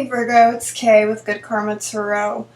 Hey Virgo, it's Kay with GoodKarmaTarot.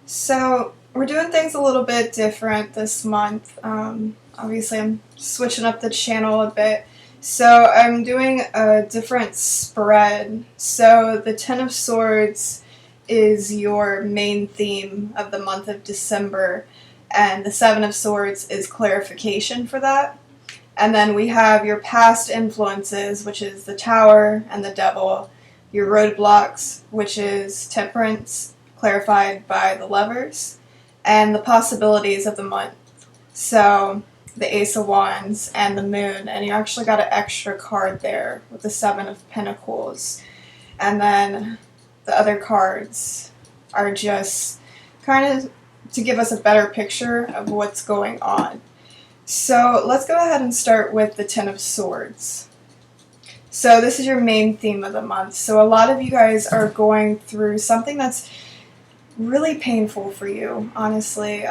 So we're doing things a little bit different this month. Obviously I'm switching up the channel a bit. So I'm doing a different spread. So the Ten of Swords is your main theme of the month of December, and the Seven of Swords is clarification for that. And then we have your past influences, which is the Tower and the Devil. Your roadblocks, which is Temperance, clarified by the Lovers, and the possibilities of the month. So the Ace of Wands and the Moon, and you actually got an extra card there with the Seven of Pentacles. And then the other cards are just kind of to give us a better picture of what's going on. So let's go ahead and start with the Ten of Swords. So this is your main theme of the month. So a lot of you guys are going through something that's really painful for you, honestly.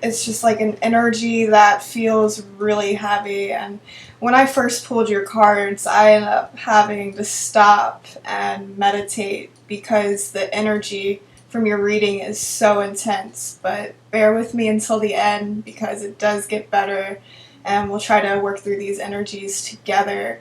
It's just like an energy that feels really heavy. And when I first pulled your cards, I ended up having to stop and meditate because the energy from your reading is so intense. But bear with me until the end because it does get better, and we'll try to work through these energies together.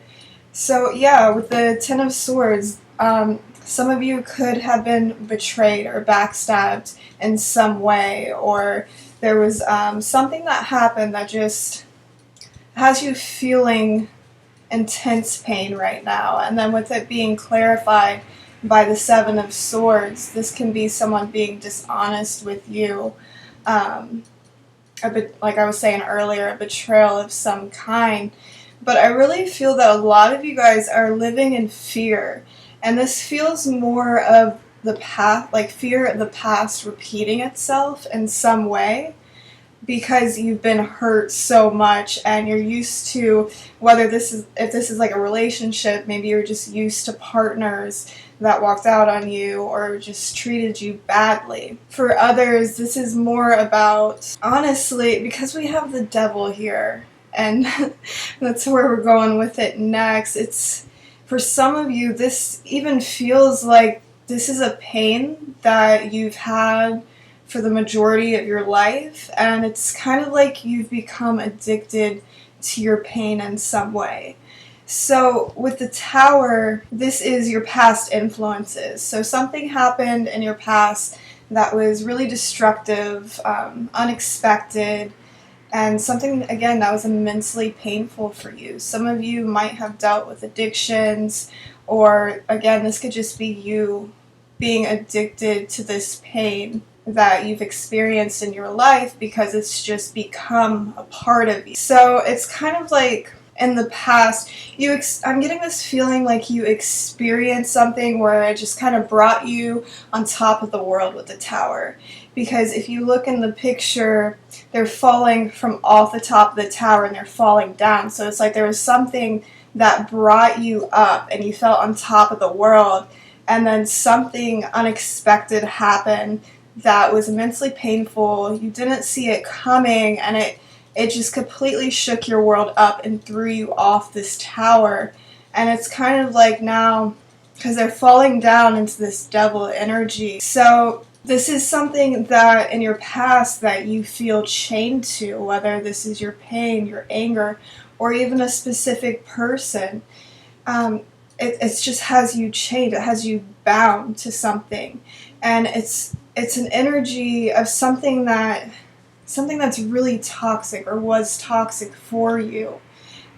So yeah, with the Ten of Swords, some of you could have been betrayed or backstabbed in some way, or there was something that happened that just has you feeling intense pain right now. And then with it being clarified by the Seven of Swords, this can be someone being dishonest with you. Like I was saying earlier, a betrayal of some kind. But I really feel that a lot of you guys are living in fear. And this feels more of the past, like fear of the past repeating itself in some way, because you've been hurt so much and you're used to, if this is like a relationship, maybe you're just used to partners that walked out on you or just treated you badly. For others, this is more about, honestly, because we have the Devil here, and that's where we're going with it next. It's, for some of you, this even feels like this is a pain that you've had for the majority of your life, and it's kind of like you've become addicted to your pain in some way. So with the Tower, this is your past influences. So something happened in your past that was really destructive, unexpected, and something, again, that was immensely painful for you. Some of you might have dealt with addictions, or, again, this could just be you being addicted to this pain that you've experienced in your life because it's just become a part of you. So it's kind of like in the past, I'm getting this feeling like you experienced something where it just kind of brought you on top of the world with the Tower. Because if you look in the picture, they're falling from off the top of the tower and they're falling down. So it's like there was something that brought you up and you felt on top of the world, and then something unexpected happened that was immensely painful. You didn't see it coming, and it just completely shook your world up and threw you off this tower. And it's kind of like now, because they're falling down into this Devil energy. So this is something that in your past that you feel chained to, whether this is your pain, your anger, or even a specific person. It just has you chained. It has you bound to something. And it's an energy of something that's really toxic or was toxic for you.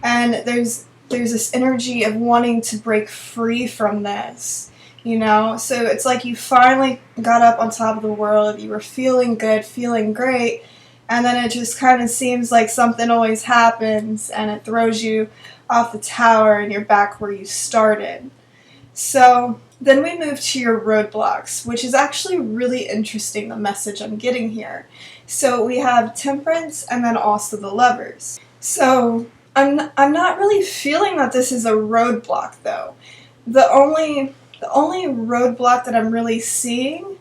And there's this energy of wanting to break free from this. You know, so it's like you finally got up on top of the world, you were feeling good, feeling great, and then it just kind of seems like something always happens and it throws you off the tower and you're back where you started. So then we move to your roadblocks, which is actually really interesting, the message I'm getting here. So we have Temperance and then also the Lovers. So I'm not really feeling that this is a roadblock, though. The only roadblock that I'm really seeing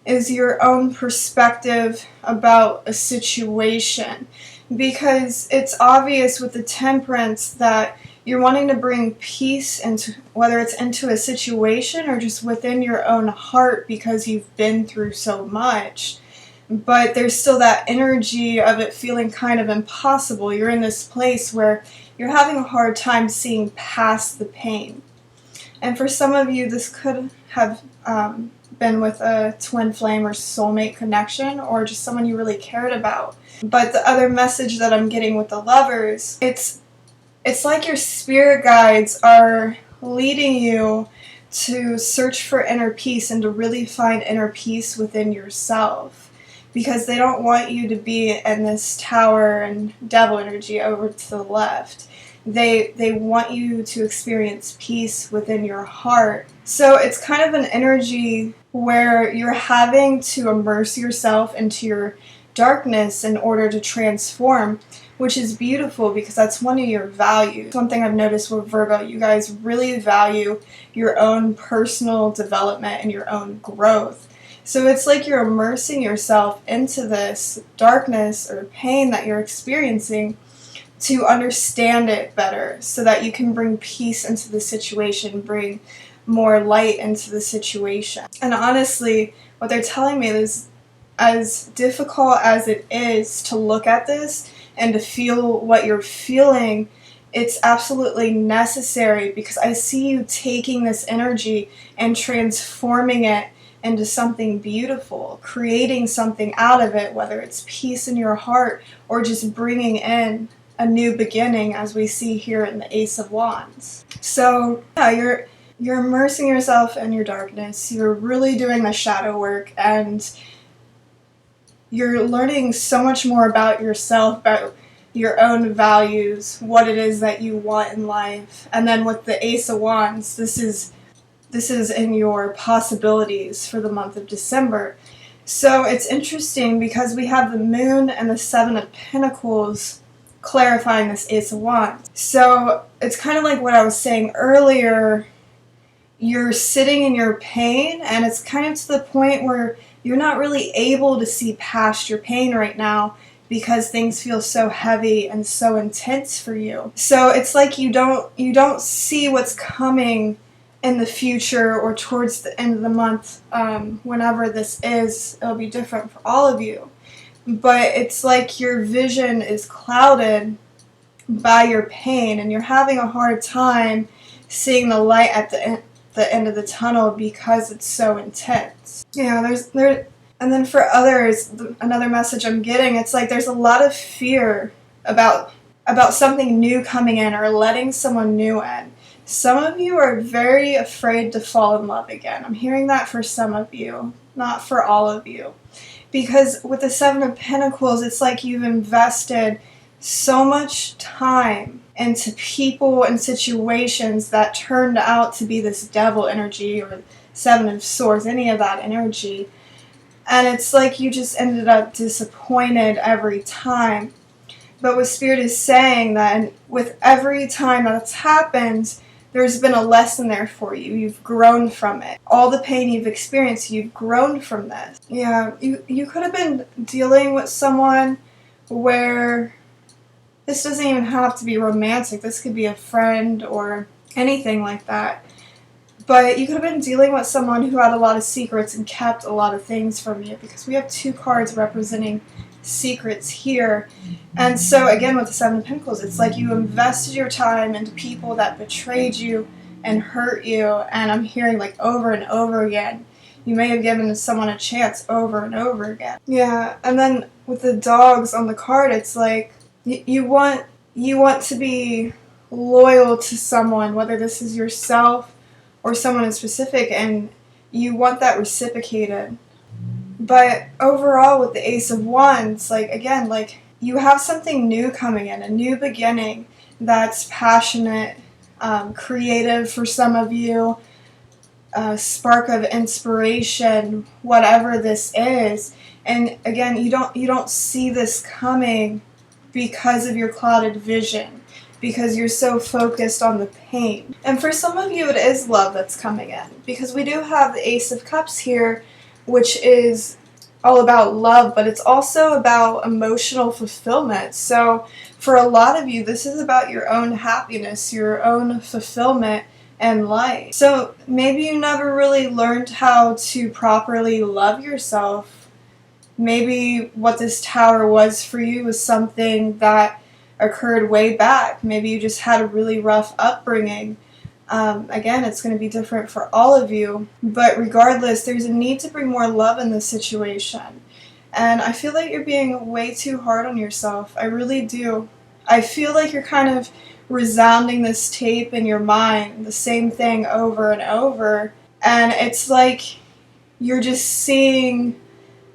is your own perspective about a situation, because it's obvious with the Temperance that you're wanting to bring peace into, whether it's into a situation or just within your own heart because you've been through so much. But there's still that energy of it feeling kind of impossible. You're in this place where you're having a hard time seeing past the pain. And for some of you, this could have been with a twin flame or soulmate connection, or just someone you really cared about. But the other message that I'm getting with the Lovers, it's like your spirit guides are leading you to search for inner peace and to really find inner peace within yourself. Because they don't want you to be in this tower and devil energy over to the left. They want you to experience peace within your heart. So it's kind of an energy where you're having to immerse yourself into your darkness in order to transform, which is beautiful because that's one of your values. Something I've noticed with Virgo, you guys really value your own personal development and your own growth. So it's like you're immersing yourself into this darkness or pain that you're experiencing to understand it better so that you can bring peace into the situation, bring more light into the situation. And honestly, what they're telling me is, as difficult as it is to look at this and to feel what you're feeling, it's absolutely necessary because I see you taking this energy and transforming it into something beautiful, creating something out of it, whether it's peace in your heart or just bringing in a new beginning, as we see here in the Ace of Wands. So yeah, you're immersing yourself in your darkness. You're really doing the shadow work, and you're learning so much more about yourself, about your own values, what it is that you want in life. And then with the Ace of Wands, this is in your possibilities for the month of December. So it's interesting because we have the Moon and the Seven of Pentacles clarifying this Ace of Wands. So it's kind of like what I was saying earlier. You're sitting in your pain, and it's kind of to the point where you're not really able to see past your pain right now because things feel so heavy and so intense for you. So it's like you don't see what's coming in the future or towards the end of the month. Whenever this is, it'll be different for all of you. But it's like your vision is clouded by your pain, and you're having a hard time seeing the light at the end of the tunnel because it's so intense. Yeah, and then for others, another message I'm getting, it's like there's a lot of fear about something new coming in or letting someone new in. Some of you are very afraid to fall in love again. I'm hearing that for some of you, not for all of you. Because with the Seven of Pentacles, it's like you've invested so much time into people and situations that turned out to be this devil energy or Seven of Swords, any of that energy. And it's like you just ended up disappointed every time. But what Spirit is saying that with every time that's happened, there's been a lesson there for you. You've grown from it. All the pain you've experienced, you've grown from this. Yeah, you could have been dealing with someone where this doesn't even have to be romantic. This could be a friend or anything like that. But you could have been dealing with someone who had a lot of secrets and kept a lot of things from you, because we have two cards representing secrets here. And so again, with the Seven of Pentacles, it's like you invested your time into people that betrayed you and hurt you, and I'm hearing like over and over again. You may have given someone a chance over and over again. Yeah, and then with the dogs on the card, it's like you want to be loyal to someone, whether this is yourself or someone in specific, and you want that reciprocated. But overall, with the Ace of Wands, like again, like you have something new coming in, a new beginning that's passionate, creative for some of you, a spark of inspiration, whatever this is. And again, you don't see this coming because of your clouded vision, because you're so focused on the pain. And for some of you, it is love that's coming in, because we do have the Ace of Cups here, which is all about love, but it's also about emotional fulfillment. So For a lot of you, this is about your own happiness, your own fulfillment in life. So maybe you never really learned how to properly love yourself. Maybe what this tower was for you was something that occurred way back. Maybe you just had a really rough upbringing. Again, it's going to be different for all of you, but regardless, there's a need to bring more love in this situation. And I feel like you're being way too hard on yourself. I really do. I feel like you're kind of resounding this tape in your mind, the same thing over and over. And it's like you're just seeing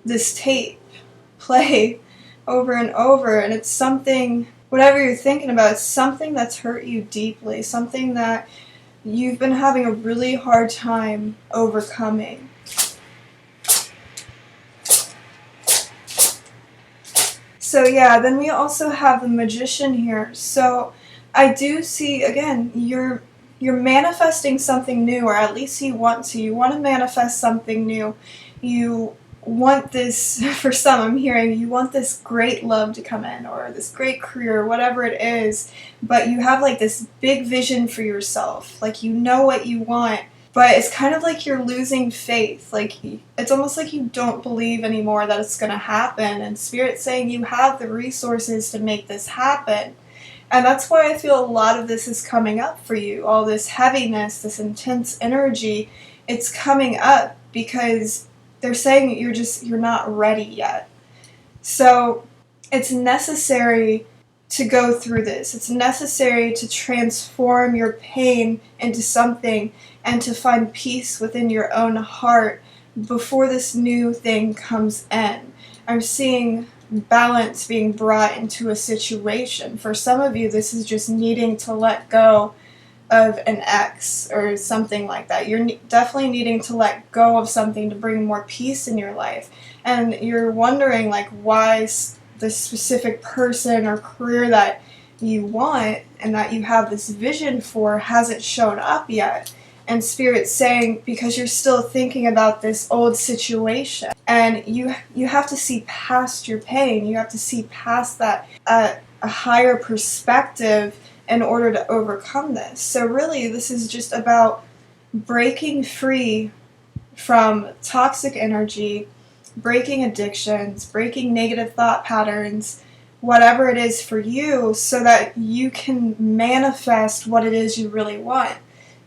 this tape play over and over. And it's something, whatever you're thinking about, it's something that's hurt you deeply, something that you've been having a really hard time overcoming. So yeah, then we also have the Magician here. So I do see, again, you're manifesting something new, or at least you want to. You want to manifest something new. You want this, for some I'm hearing, you want this great love to come in, or this great career, whatever it is, but you have like this big vision for yourself. Like you know what you want, but it's kind of like you're losing faith. Like it's almost like you don't believe anymore that it's going to happen, and Spirit's saying you have the resources to make this happen. And that's why I feel a lot of this is coming up for you. All this heaviness, this intense energy, it's coming up because they're saying you're not ready yet. So it's necessary to go through this. It's necessary to transform your pain into something and to find peace within your own heart before this new thing comes in. I'm seeing balance being brought into a situation. For some of you, this is just needing to let go of an ex or something like that. You're definitely needing to let go of something to bring more peace in your life. And you're wondering like why the specific person or career that you want and that you have this vision for hasn't shown up yet. And Spirit's saying because you're still thinking about this old situation, and you have to see past your pain. You have to see past that a higher perspective in order to overcome this. So really, this is just about breaking free from toxic energy, breaking addictions, breaking negative thought patterns, whatever it is for you, so that you can manifest what it is you really want.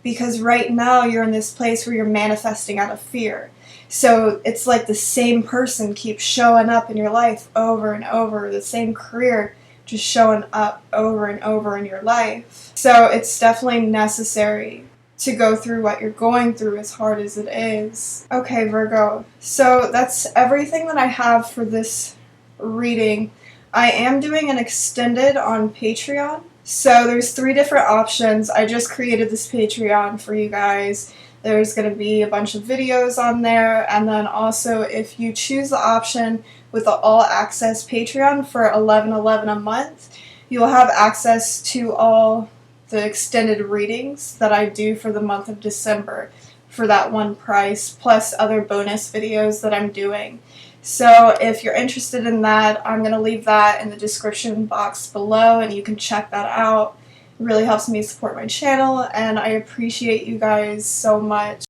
Because right now you're in this place where you're manifesting out of fear. So it's like the same person keeps showing up in your life over and over, the same career just showing up over and over in your life. So it's definitely necessary to go through what you're going through, as hard as it is. Okay, Virgo. So that's everything that I have for this reading. I am doing an extended on Patreon. So there's 3 different options. I just created this Patreon for you guys. There's going to be a bunch of videos on there, and then also if you choose the option with the all access Patreon for $11.11 a month, you'll have access to all the extended readings that I do for the month of December for that one price, plus other bonus videos that I'm doing. So if you're interested in that, I'm going to leave that in the description box below, and you can check that out. It really helps me support my channel, and I appreciate you guys so much.